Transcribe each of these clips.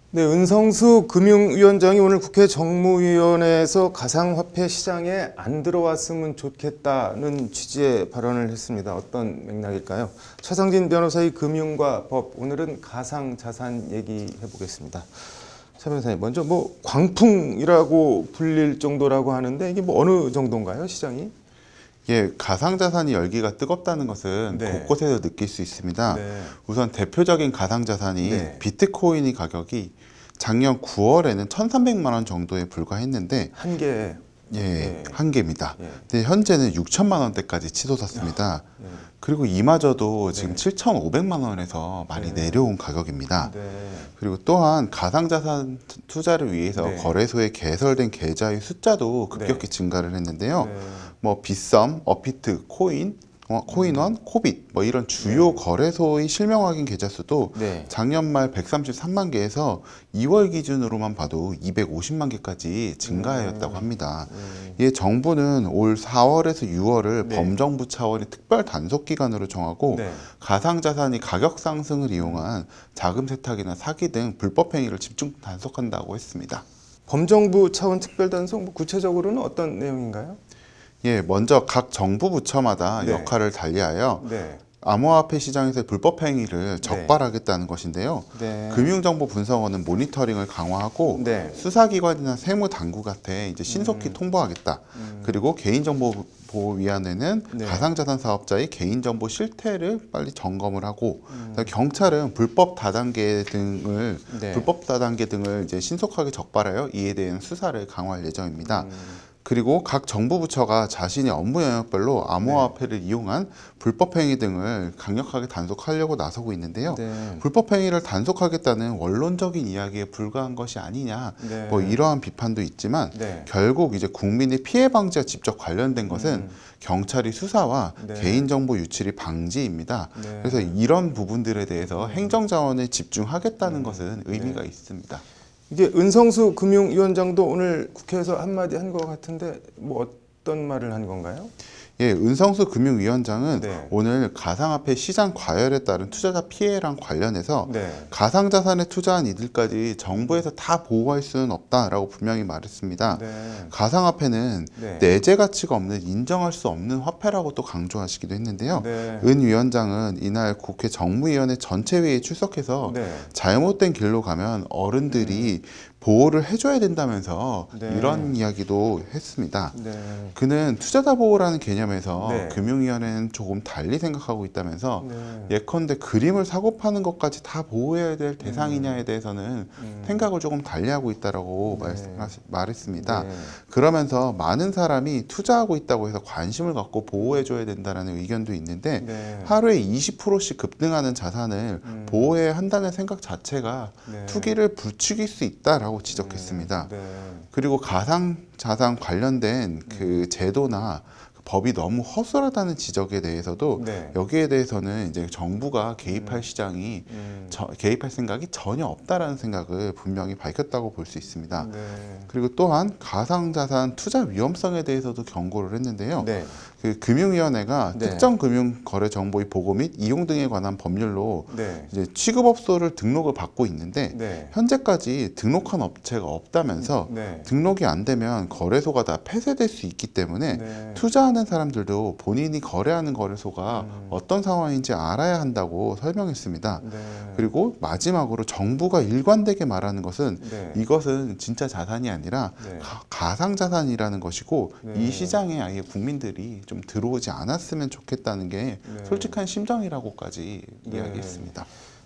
네, 은성수 금융위원장이 오늘 국회 정무위원회에서 가상화폐 시장에 안 들어왔으면 좋겠다는 취지의 발언을 했습니다. 어떤 맥락일까요? 차상진 변호사의 금융과 법, 오늘은 가상자산 얘기해 보겠습니다. 차 변호사님, 먼저 광풍이라고 불릴 정도라고 하는데 이게 어느 정도인가요, 시장이? 예, 가상자산이 열기가 뜨겁다는 것은 네. 곳곳에서 느낄 수 있습니다. 네. 우선 대표적인 가상자산이 네. 비트코인이 가격이 작년 9월에는 1,300만 원 정도에 불과했는데 한 개. 예, 한 개입니다. 예. 근데 현재는 6천만 원대까지 치솟았습니다. 예. 그리고 이마저도 지금 네. 7,500만 원에서 많이 네. 내려온 가격입니다. 네. 그리고 또한 가상자산 투자를 위해서 네. 거래소에 개설된 계좌의 숫자도 급격히 네. 증가를 했는데요. 네. 빗썸, 어피트, 코인원, 코빗 이런 주요 네. 거래소의 실명 확인 계좌 수도 네. 작년 말 133만 개에서 2월 기준으로만 봐도 250만 개까지 증가하였다고 합니다. 이에 정부는 올 4월에서 6월을 네. 범정부 차원의 특별 단속 기간으로 정하고 네. 가상자산이 가격 상승을 이용한 자금 세탁이나 사기 등 불법 행위를 집중 단속한다고 했습니다. 범정부 차원 특별단속, 구체적으로는 어떤 내용인가요? 예, 먼저 각 정부 부처마다 네. 역할을 달리하여 네. 암호화폐 시장에서의 불법 행위를 적발하겠다는 것인데요. 네. 금융정보분석원은 모니터링을 강화하고 네. 수사기관이나 세무당국한테 이제 신속히 통보하겠다. 그리고 개인정보보호위원회는 네. 가상자산 사업자의 개인정보 실태를 빨리 점검을 하고 경찰은 불법 다단계 등을 네. 이제 신속하게 적발하여 이에 대한 수사를 강화할 예정입니다. 그리고 각 정부 부처가 자신의 업무 영역별로 암호화폐를 이용한 불법 행위 등을 강력하게 단속하려고 나서고 있는데요. 네. 불법 행위를 단속하겠다는 원론적인 이야기에 불과한 것이 아니냐, 네. 이러한 비판도 있지만 네. 결국 이제 국민의 피해 방지와 직접 관련된 것은 경찰이 수사와 네. 개인정보 유출이 방지입니다. 네. 그래서 이런 부분들에 대해서 행정자원에 집중하겠다는 것은 의미가 있습니다. 이게 은성수 금융위원장도 오늘 국회에서 한마디 한 것 같은데 어떤 말을 한 건가요? 예, 은성수 금융위원장은 네. 오늘 가상화폐 시장 과열에 따른 투자자 피해랑 관련해서 네. 가상자산에 투자한 이들까지 정부에서 다 보호할 수는 없다라고 분명히 말했습니다. 네. 가상화폐는 네. 내재 가치가 없는 인정할 수 없는 화폐라고 또 강조하시기도 했는데요. 네. 은 위원장은 이날 국회 정무위원회 전체 회의에 출석해서 네. 잘못된 길로 가면 어른들이 보호를 해줘야 된다면서 네. 이런 이야기도 했습니다. 네. 그는 투자자 보호라는 개념에서 네. 금융위원회는 조금 달리 생각하고 있다면서 네. 예컨대 그림을 사고 파는 것까지 다 보호해야 될 대상이냐에 대해서는 생각을 조금 달리하고 있다라고 말했습니다. 네. 그러면서 많은 사람이 투자하고 있다고 해서 관심을 갖고 보호해줘야 된다는 의견도 있는데 네. 하루에 20%씩 급등하는 자산을 보호해야 한다는 생각 자체가 네. 투기를 부추길 수 있다라고 지적했습니다. 네. 그리고 가상자산 관련된 그 제도나 법이 너무 허술하다는 지적에 대해서도 네. 여기에 대해서는 이제 정부가 개입할 시장이 개입할 생각이 전혀 없다라는 생각을 분명히 밝혔다고 볼 수 있습니다. 네. 그리고 또한 가상자산 투자 위험성에 대해서도 경고를 했는데요. 네. 그 금융위원회가 네. 특정 금융거래 정보의 보고 및 이용 등에 관한 법률로 네. 이제 취급업소를 등록을 받고 있는데 네. 현재까지 등록한 업체가 없다면서 네. 등록이 안 되면 거래소가 다 폐쇄될 수 있기 때문에 네. 투자하는 사람들도 본인이 거래하는 거래소가 어떤 상황인지 알아야 한다고 설명했습니다. 네. 그리고 마지막으로 정부가 일관되게 말하는 것은 네. 이것은 진짜 자산이 아니라 네. 가상자산이라는 것이고 네. 이 시장에 아예 국민들이 좀 들어오지 않았으면 좋겠다는 게 네. 솔직한 심정이라고까지 네. 이야기했습니다.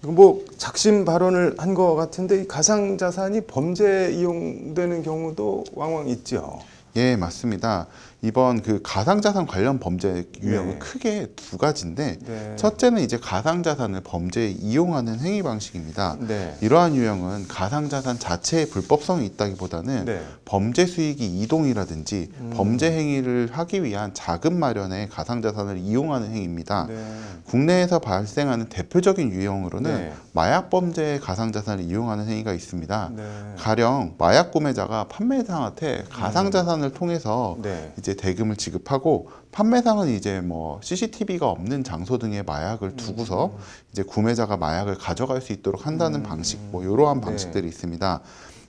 이거 작심 발언을 한 것 같은데 이 가상자산이 범죄에 이용되는 경우도 왕왕 있죠. 예, 맞습니다. 이번 그 가상자산 관련 범죄 유형은 네. 크게 두 가지인데 네. 첫째는 이제 가상자산을 범죄에 이용하는 행위 방식입니다. 네. 이러한 유형은 가상자산 자체의 불법성이 있다기보다는 네. 범죄 수익이 이동이라든지 범죄 행위를 하기 위한 자금 마련에 가상자산을 이용하는 행위입니다. 네. 국내에서 발생하는 대표적인 유형으로는 네. 마약 범죄에 가상자산을 이용하는 행위가 있습니다. 네. 가령 마약 구매자가 판매상한테 가상자산을 판매단을 통해서 네. 이제 대금을 지급하고 판매상은 이제 뭐 CCTV가 없는 장소 등에 마약을 두고서 이제 구매자가 마약을 가져갈 수 있도록 한다는 방식, 뭐 이러한 네. 방식들이 있습니다.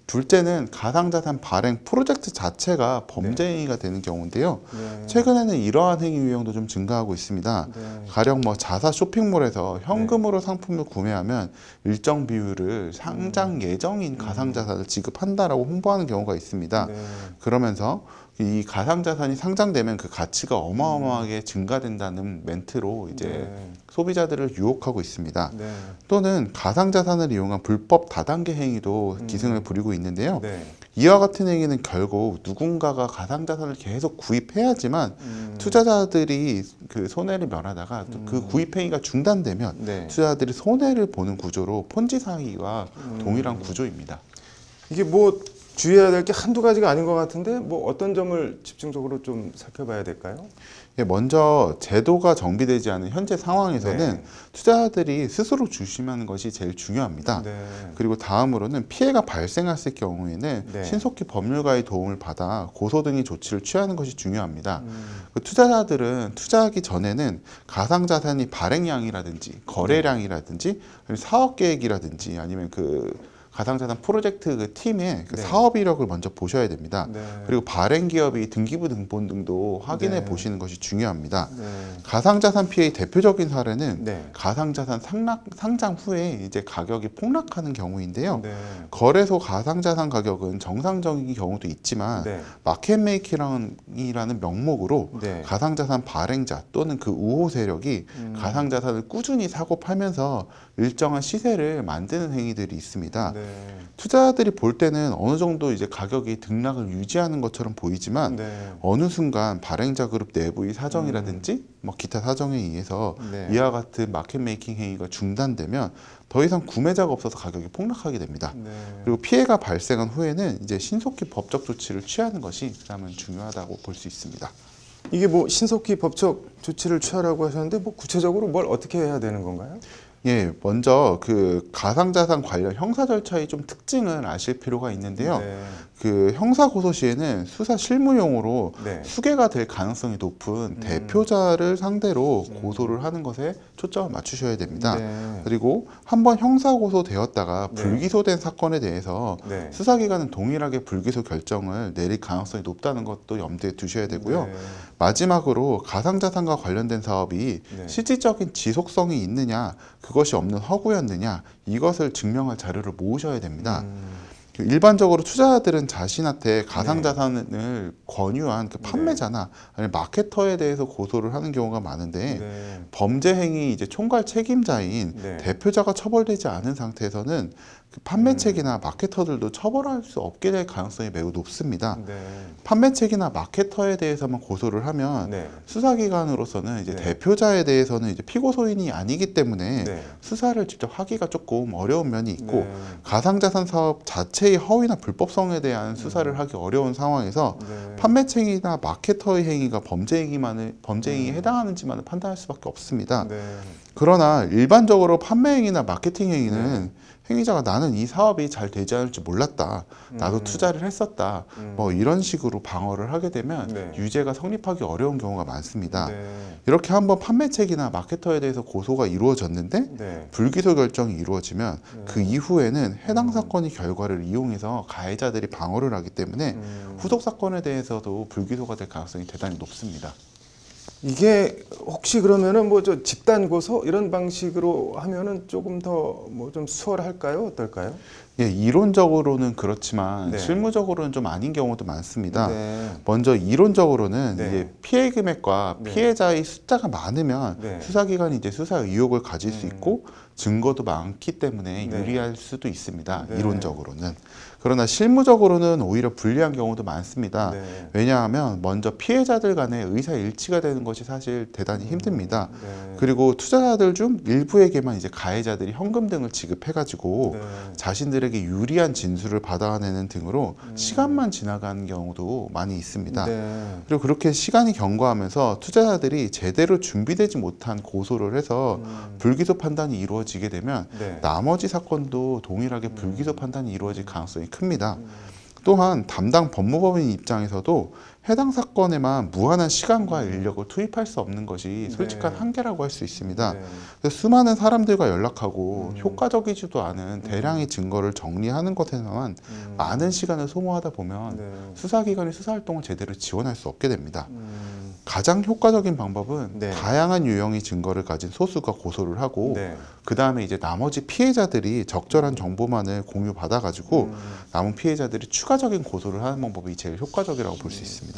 둘째는 가상자산 발행 프로젝트 자체가 범죄 행위가 되는 경우인데요. 네. 최근에는 이러한 행위 유형도 좀 증가하고 있습니다. 네. 가령 뭐 자사 쇼핑몰에서 현금으로 상품을 구매하면 일정 비율을 상장 예정인 가상자산을 지급한다라고 홍보하는 경우가 있습니다. 네. 그러면서 이 가상자산이 상장되면 그 가치가 어마어마하게 증가된다는 멘트로 이제 네. 소비자들을 유혹하고 있습니다. 네. 또는 가상자산을 이용한 불법 다단계 행위도 기승을 부리고 있는데요. 네. 이와 같은 행위는 결국 누군가가 가상자산을 계속 구입해야지만 투자자들이 그 손해를 면하다가 또 그 구입 행위가 중단되면 네. 투자자들이 손해를 보는 구조로 폰지 사기와 동일한 구조입니다. 이게 뭐 주의해야 될 게 한두 가지가 아닌 것 같은데 뭐 어떤 점을 집중적으로 좀 살펴봐야 될까요? 예, 먼저 제도가 정비되지 않은 현재 상황에서는 네. 투자자들이 스스로 조심하는 것이 제일 중요합니다. 네. 그리고 다음으로는 피해가 발생했을 경우에는 네. 신속히 법률가의 도움을 받아 고소 등의 조치를 취하는 것이 중요합니다. 그 투자자들은 투자하기 전에는 가상자산이 발행량이라든지 거래량이라든지 아니면 사업 계획이라든지 아니면 그 가상자산 프로젝트 그 팀의 그 네. 사업 이력을 먼저 보셔야 됩니다. 네. 그리고 발행 기업이 등기부 등본 등도 확인해 네. 보시는 것이 중요합니다. 네. 가상자산 피해의 대표적인 사례는 네. 가상자산 상장 후에 이제 가격이 폭락하는 경우인데요. 네. 거래소 가상자산 가격은 정상적인 경우도 있지만 네. 마켓메이킹이라는 명목으로 네. 가상자산 발행자 또는 그 우호 세력이 가상자산을 꾸준히 사고 팔면서 일정한 시세를 만드는 행위들이 있습니다. 네. 투자자들이 볼 때는 어느 정도 이제 가격이 등락을 유지하는 것처럼 보이지만 네. 어느 순간 발행자 그룹 내부의 사정이라든지 뭐 기타 사정에 의해서 네. 이와 같은 마켓 메이킹 행위가 중단되면 더 이상 구매자가 없어서 가격이 폭락하게 됩니다. 네. 그리고 피해가 발생한 후에는 이제 신속히 법적 조치를 취하는 것이 그다음은 중요하다고 볼 수 있습니다. 이게 뭐 신속히 법적 조치를 취하라고 하셨는데 뭐 구체적으로 뭘 어떻게 해야 되는 건가요? 예, 먼저 그 가상자산 관련 형사 절차의 좀 특징을 아실 필요가 있는데요. 네. 그 형사 고소 시에는 수사 실무용으로 네. 수개가 될 가능성이 높은 대표자를 상대로 고소를 하는 것에 초점을 맞추셔야 됩니다. 네. 그리고 한번 형사 고소되었다가 네. 불기소된 사건에 대해서 네. 수사기관은 동일하게 불기소 결정을 내릴 가능성이 높다는 것도 염두에 두셔야 되고요. 네. 마지막으로 가상자산과 관련된 사업이 네. 실질적인 지속성이 있느냐, 그것이 없는 허구였느냐, 이것을 증명할 자료를 모으셔야 됩니다. 일반적으로 투자자들은 자신한테 가상자산을 권유한 그 판매자나 아니면 마케터에 대해서 고소를 하는 경우가 많은데 네. 범죄 행위 이제 총괄 책임자인 네. 대표자가 처벌되지 않은 상태에서는 그 판매책이나 마케터들도 처벌할 수 없게 될 가능성이 매우 높습니다. 네. 판매책이나 마케터에 대해서만 고소를 하면 네. 수사기관으로서는 이제 네. 대표자에 대해서는 이제 피고 소인이 아니기 때문에 네. 수사를 직접 하기가 조금 어려운 면이 있고 네. 가상자산 사업 자체의 허위나 불법성에 대한 수사를 하기 어려운 상황에서 네. 판매책이나 마케터의 행위가 범죄 행위에 해당하는지만을 판단할 수밖에 없습니다. 네. 그러나 일반적으로 판매 행위나 마케팅 행위는 행위자가 나는 이 사업이 잘 되지 않을 줄 몰랐다. 나도 투자를 했었다. 뭐 이런 식으로 방어를 하게 되면 네. 유죄가 성립하기 어려운 경우가 많습니다. 네. 이렇게 한번 판매책이나 마케터에 대해서 고소가 이루어졌는데 네. 불기소 결정이 이루어지면 그 이후에는 해당 사건의 결과를 이용해서 가해자들이 방어를 하기 때문에 후속 사건에 대해서도 불기소가 될 가능성이 대단히 높습니다. 이게 혹시 그러면은 뭐 저 집단 고소 이런 방식으로 하면은 조금 더 뭐 좀 수월할까요? 어떨까요? 예, 이론적으로는 그렇지만 네. 실무적으로는 좀 아닌 경우도 많습니다. 네. 먼저 이론적으로는 네. 이제 피해 금액과 네. 피해자의 숫자가 많으면 네. 수사기관이 이제 수사 의혹을 가질 수 있고 증거도 많기 때문에 네. 유리할 수도 있습니다. 네. 이론적으로는. 그러나 실무적으로는 오히려 불리한 경우도 많습니다. 네. 왜냐하면 먼저 피해자들 간의 의사 일치가 되는 것이 사실 대단히 힘듭니다. 네. 그리고 투자자들 중 일부에게만 이제 가해자들이 현금 등을 지급해가지고 네. 자신들에게 유리한 진술을 받아내는 등으로 시간만 지나가는 경우도 많이 있습니다. 네. 그리고 그렇게 시간이 경과하면서 투자자들이 제대로 준비되지 못한 고소를 해서 불기소 판단이 이루어지게 되면 네. 나머지 사건도 동일하게 불기소 판단이 이루어질 가능성이 큽니다. 또한 담당 법무법인 입장에서도 해당 사건에만 무한한 시간과 인력을 투입할 수 없는 것이 솔직한 네. 한계라고 할 수 있습니다. 네. 그래서 수많은 사람들과 연락하고 효과적이지도 않은 대량의 증거를 정리하는 것에만 많은 시간을 소모하다 보면 네. 수사기관이 수사활동을 제대로 지원할 수 없게 됩니다. 가장 효과적인 방법은 네. 다양한 유형의 증거를 가진 소수가 고소를 하고 네. 그 다음에 이제 나머지 피해자들이 적절한 정보만을 공유받아가지고 남은 피해자들이 추가적인 고소를 하는 방법이 제일 효과적이라고 볼 수 있습니다.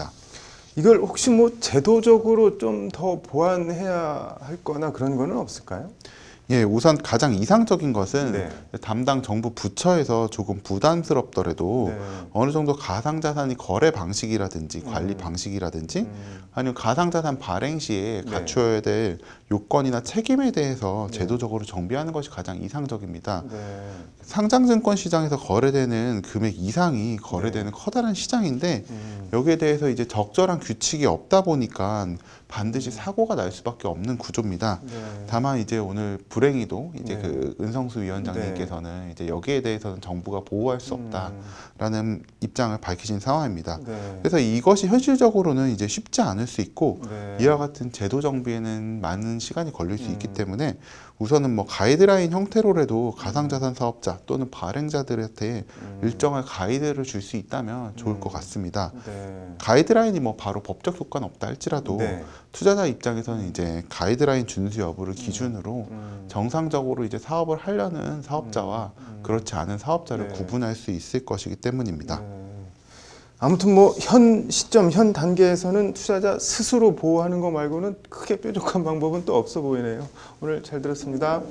이걸 혹시 뭐 제도적으로 좀 더 보완해야 할 거나 그런 거는 없을까요? 예, 우선 가장 이상적인 것은 네. 담당 정부 부처에서 조금 부담스럽더라도 네. 어느 정도 가상자산이 거래 방식이라든지 관리 방식이라든지 아니면 가상자산 발행 시에 네. 갖춰야 될 요건이나 책임에 대해서 네. 제도적으로 정비하는 것이 가장 이상적입니다. 네. 상장증권 시장에서 거래되는 금액 이상이 거래되는 커다란 시장인데 여기에 대해서 이제 적절한 규칙이 없다 보니까 반드시 사고가 날 수밖에 없는 구조입니다. 네. 다만 이제 오늘 불행히도 이제 네. 그 은성수 위원장님께서는 이제 여기에 대해서는 정부가 보호할 수 없다라는 입장을 밝히신 상황입니다. 네. 그래서 이것이 현실적으로는 이제 쉽지 않을 수 있고 네. 이와 같은 제도 정비에는 많은 시간이 걸릴 수 있기 때문에 우선은 뭐 가이드라인 형태로라도 가상자산 사업자 또는 발행자들한테 일정한 가이드를 줄 수 있다면 좋을 것 같습니다. 네. 가이드라인이 뭐 바로 법적 효과는 없다 할지라도 네. 투자자 입장에서는 이제 가이드라인 준수 여부를 기준으로 정상적으로 이제 사업을 하려는 사업자와 그렇지 않은 사업자를 네. 구분할 수 있을 것이기 때문입니다. 아무튼 뭐 현 시점, 현 단계에서는 투자자 스스로 보호하는 거 말고는 크게 뾰족한 방법은 또 없어 보이네요. 오늘 잘 들었습니다.